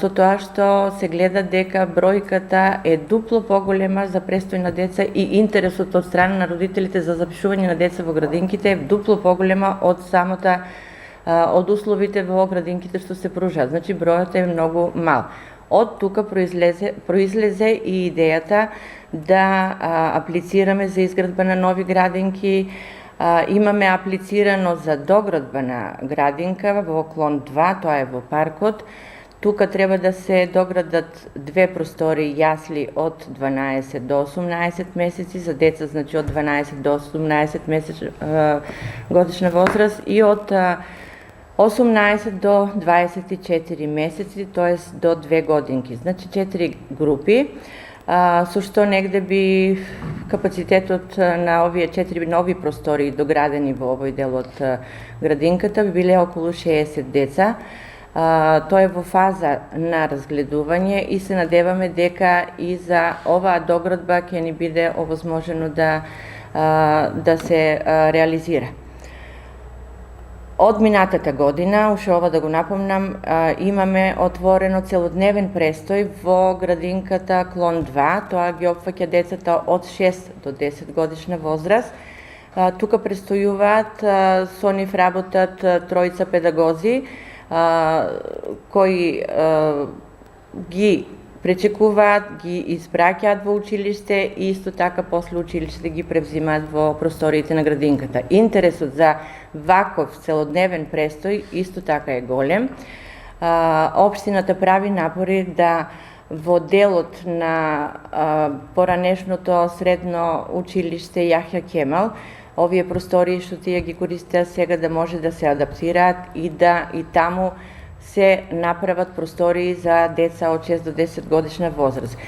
со тоа што се гледа дека бројката е дупло поголема за престој на деца и интересот од страна на родителите за запишување на деца во градинките е дупло поголема од од условите во градинките што се пружаат. Значи бројот е многу мал. Од тука произлезе и идејата да аплицираме за изградба на нови градинки. Имаме аплицирано за доградба на градинка во клон 2, тоа е во паркот. Тука треба да се доградат 2 простори јасли од 12 до 18 месеци за деца, значи од 12 до 18 годишна возраст и од 18 до 24 месеци, т.е. до 2 годинки. Значи 4 групи, со што негде би капацитетот на овие 4 нови простори доградени во овој дел од градинката би биле околу 60 деца. Тоа е во фаза на разгледување и се надеваме дека и за оваа доградба ќе ни биде овозможено да се реализира. Од минатата година, уште ова да го напомнам, имаме отворено целодневен престој во градинката клон 2, тоа ги опфаќа децата од 6 до 10 годишна возраст. Тука престојуваат, со нив работат тројца педагози, кои ги пречекуваат, ги испраќаат во училиште и исто така после училиште ги превзимаат во просториите на градинката. Интересот за ваков целодневен престој исто така е голем. Општината прави напори да во делот на поранешното средно училиште Јахја Кемал овие простории што тие ги користеа сега да може да се адаптираат и таму се направат простории за деца од 6 до 10 годишна возраст.